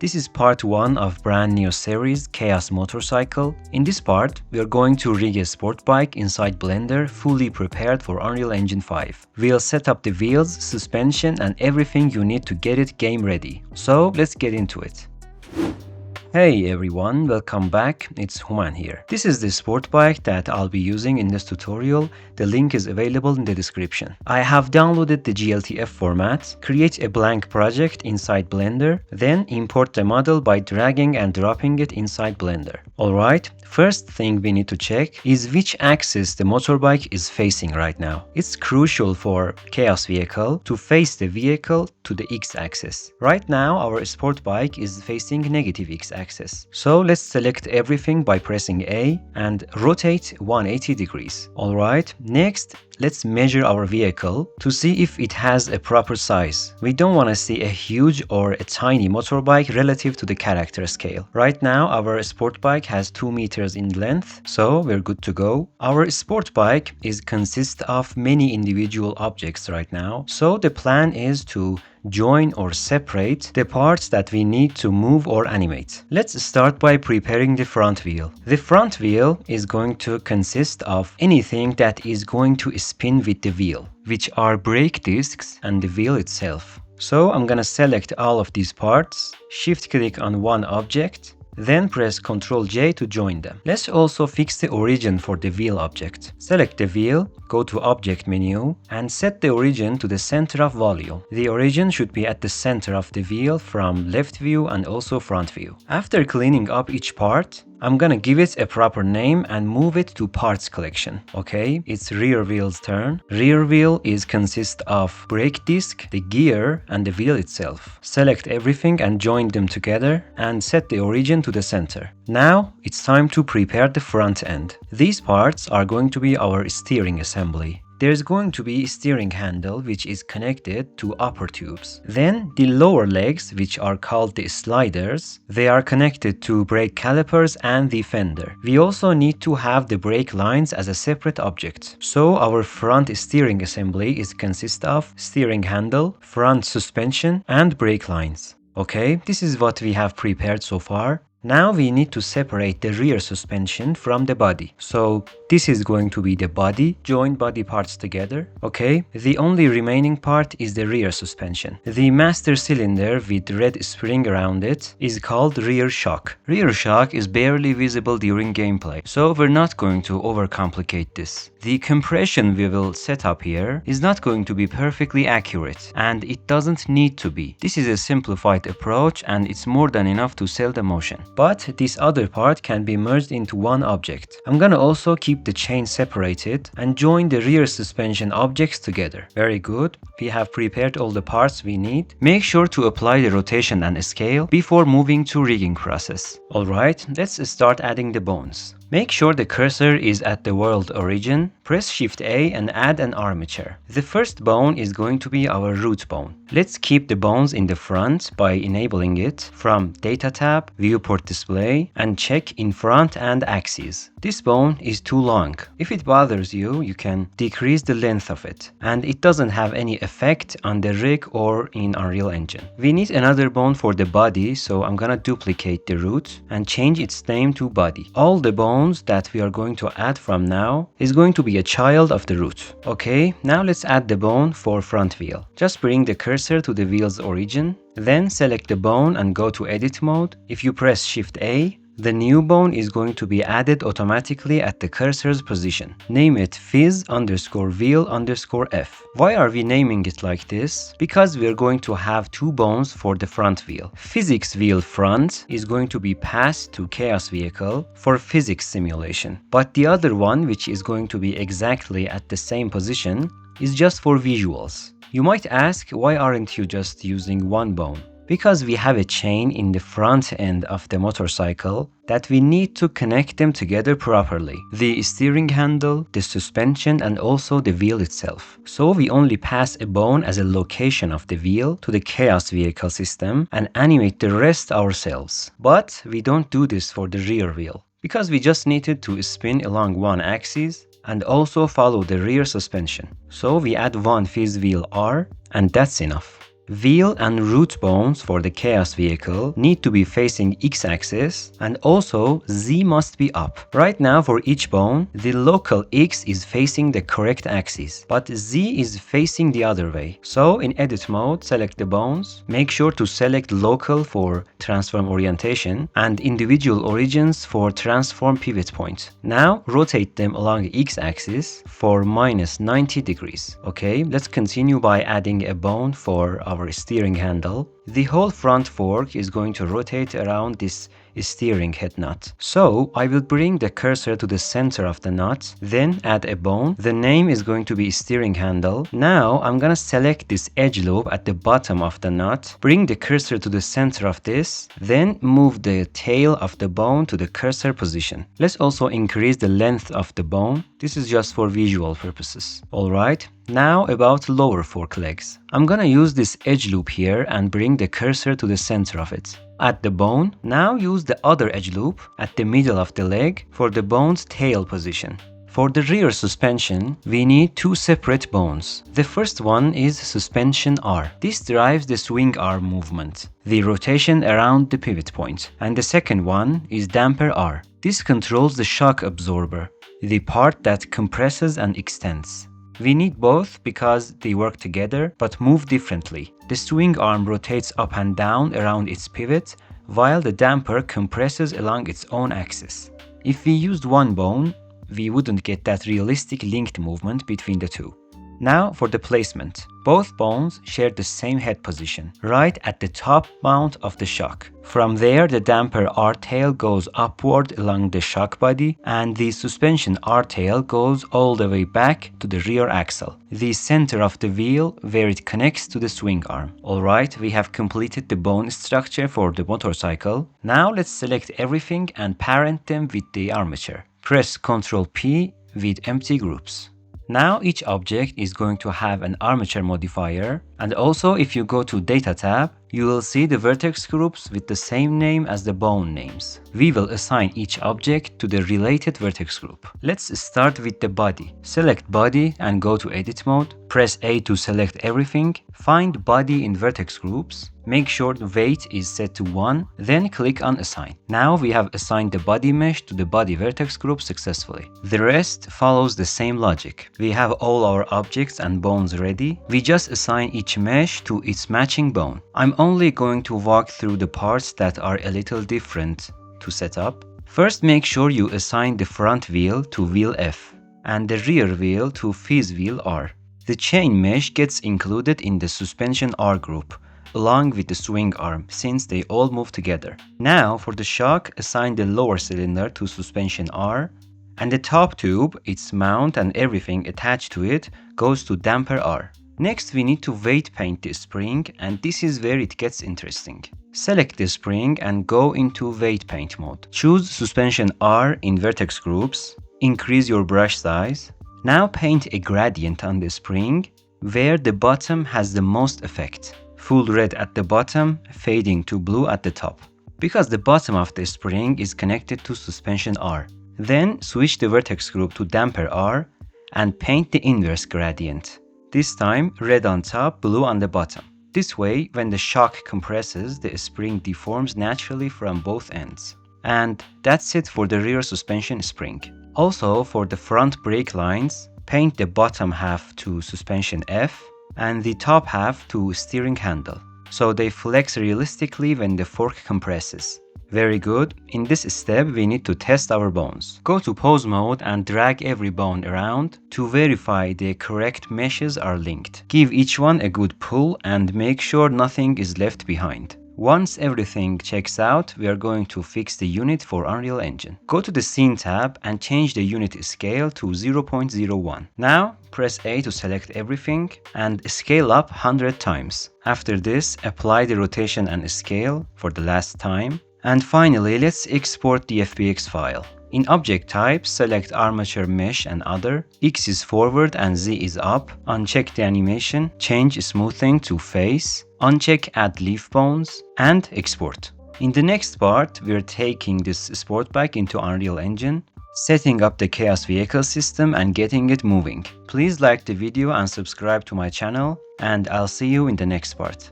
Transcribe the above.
This is part 1 of brand new series Chaos Motorcycle. In this part, we are going to rig a sport bike inside Blender fully prepared for Unreal Engine 5. We'll set up the wheels, suspension and everything you need to get it game ready. So let's get into it. Hey everyone, welcome back, it's Human here. This is the sport bike that I'll be using in this tutorial. The link is available in the description. I have downloaded the GLTF format, create a blank project inside Blender, then import the model by dragging and dropping it inside Blender. Alright, first thing we need to check is which axis the motorbike is facing right now. It's crucial for Chaos Vehicle to face the vehicle to the x-axis. Right now our sport bike is facing negative x-axis. So let's select everything by pressing A and rotate 180 degrees. Alright, next let's measure our vehicle to see if it has a proper size. We don't want to see a huge or a tiny motorbike relative to the character scale. Right now our sport bike has 2 meters in length, so we're good to go. Our sport bike consists of many individual objects right now, so the plan is to join or separate the parts that we need to move or animate. Let's start by preparing the front wheel. The front wheel is going to consist of anything that is going to spin with the wheel, which are brake discs and the wheel itself. So I'm gonna select all of these parts, shift click on one object, then press Ctrl J to join them. Let's also fix the origin for the wheel object. Select the wheel, go to Object menu, and set the origin to the center of volume. The origin should be at the center of the wheel from left view and also front view. After cleaning up each part, I'm gonna give it a proper name and move it to parts collection. Okay, it's rear wheel's turn. Rear wheel consists of brake disc, the gear, and the wheel itself. Select everything and join them together and set the origin to the center. Now it's time to prepare the front end. These parts are going to be our steering assembly. There's going to be a steering handle which is connected to upper tubes. Then the lower legs, which are called the sliders, they are connected to brake calipers and the fender. We also need to have the brake lines as a separate object. So our front steering assembly consists of steering handle, front suspension and brake lines. Okay, this is what we have prepared so far. Now we need to separate the rear suspension from the body. So this is going to be the body, join body parts together. Okay, the only remaining part is the rear suspension. The master cylinder with red spring around it is called rear shock. Rear shock is barely visible during gameplay, so we're not going to overcomplicate this. The compression we will set up here is not going to be perfectly accurate, and it doesn't need to be. This is a simplified approach and it's more than enough to sell the motion. But this other part can be merged into one object. I'm gonna also keep the chain separated and join the rear suspension objects together. Very good. We have prepared all the parts we need. Make sure to apply the rotation and scale before moving to rigging process. Alright, let's start adding the bones. Make sure the cursor is at the world origin, press Shift A and add an armature. The first bone is going to be our root bone. Let's keep the bones in the front by enabling it from Data tab, Viewport Display, and check in front and axes. This bone is too long. If it bothers you, you can decrease the length of it, and it doesn't have any effect on the rig or in Unreal Engine. We need another bone for the body, so I'm gonna duplicate the root and change its name to body. All the bones that we are going to add from now is going to be a child of the root. Okay, now let's add the bone for front wheel. Just bring the cursor to the wheel's origin, then select the bone and go to edit mode. If you press Shift A, the new bone is going to be added automatically at the cursor's position. Name it Phys_wheel_F. Why are we naming it like this? Because we are going to have 2 bones for the front wheel. Physics wheel front is going to be passed to Chaos Vehicle for physics simulation. But the other one, which is going to be exactly at the same position, is just for visuals. You might ask, why aren't you just using one bone? Because we have a chain in the front end of the motorcycle that we need to connect them together properly. The steering handle, the suspension, and also the wheel itself. So we only pass a bone as a location of the wheel to the Chaos Vehicle system and animate the rest ourselves. But we don't do this for the rear wheel, because we just needed to spin along one axis and also follow the rear suspension. So we add one Phys wheel R and that's enough. Wheel and root bones for the Chaos vehicle need to be facing x-axis, and also Z must be up. Right now for each bone, the local X is facing the correct axis, but Z is facing the other way. So in edit mode, select the bones, make sure to select local for transform orientation and individual origins for transform pivot point. Now rotate them along the x-axis for -90 degrees. Okay, let's continue by adding a bone for our steering handle. The whole front fork is going to rotate around this steering head nut. So I will bring the cursor to the center of the nut, then add a bone. The name is going to be steering handle. Now I'm gonna select this edge loop at the bottom of the nut, bring the cursor to the center of this, then move the tail of the bone to the cursor position. Let's also increase the length of the bone. This is just for visual purposes. Alright, now about lower fork legs. I'm gonna use this edge loop here and bring the cursor to the center of it. At the bone, now use the other edge loop at the middle of the leg for the bone's tail position. For the rear suspension, we need two separate bones. The first one is suspension R. This drives the swing arm movement, the rotation around the pivot point. And the second one is damper R. This controls the shock absorber, the part that compresses and extends. We need both because they work together but move differently. The swing arm rotates up and down around its pivot, while the damper compresses along its own axis. If we used one bone, we wouldn't get that realistic linked movement between the two. Now for the placement. Both bones share the same head position, right at the top mount of the shock. From there, the damper R-tail goes upward along the shock body, and the suspension R-tail goes all the way back to the rear axle, the center of the wheel where it connects to the swing arm. Alright, we have completed the bone structure for the motorcycle. Now let's select everything and parent them with the armature. Press Ctrl P with empty groups. Now each object is going to have an armature modifier, and also if you go to Data tab, you will see the vertex groups with the same name as the bone names. We will assign each object to the related vertex group. Let's start with the body. Select body and go to edit mode. Press A to select everything. Find body in vertex groups. Make sure the weight is set to 1, then click on assign. Now we have assigned the body mesh to the body vertex group successfully. The rest follows the same logic. We have all our objects and bones ready. We just assign each mesh to its matching bone. I'm only going to walk through the parts that are a little different to set up. First, make sure you assign the front wheel to wheel F and the rear wheel to fizz wheel R. The chain mesh gets included in the suspension R group, along with the swing arm, since they all move together. Now for the shock, assign the lower cylinder to suspension R, and the top tube, its mount and everything attached to it, goes to damper R. Next we need to weight paint the spring, and this is where it gets interesting. Select the spring and go into weight paint mode. Choose suspension R in vertex groups, increase your brush size. Now paint a gradient on the spring where the bottom has the most effect. Full red at the bottom, fading to blue at the top, because the bottom of the spring is connected to suspension R. Then switch the vertex group to damper R and paint the inverse gradient. This time red on top, blue on the bottom. This way, when the shock compresses, the spring deforms naturally from both ends. And that's it for the rear suspension spring. Also for the front brake lines, paint the bottom half to suspension F and the top half to steering handle, so they flex realistically when the fork compresses. Very good. In this step, we need to test our bones. Go to pose mode and drag every bone around to verify the correct meshes are linked. Give each one a good pull and make sure nothing is left behind. Once everything checks out, we are going to fix the unit for Unreal Engine. Go to the Scene tab and change the unit scale to 0.01. Now, press A to select everything and scale up 100 times. After this, apply the rotation and scale for the last time. And finally, let's export the FBX file. In object type, select Armature Mesh and Other. X is forward and Z is up. Uncheck the animation. Change smoothing to face. Uncheck Add Leaf Bones and export. In the next part, we're taking this sport bike into Unreal Engine, setting up the Chaos vehicle system and getting it moving. Please like the video and subscribe to my channel, and I'll see you in the next part.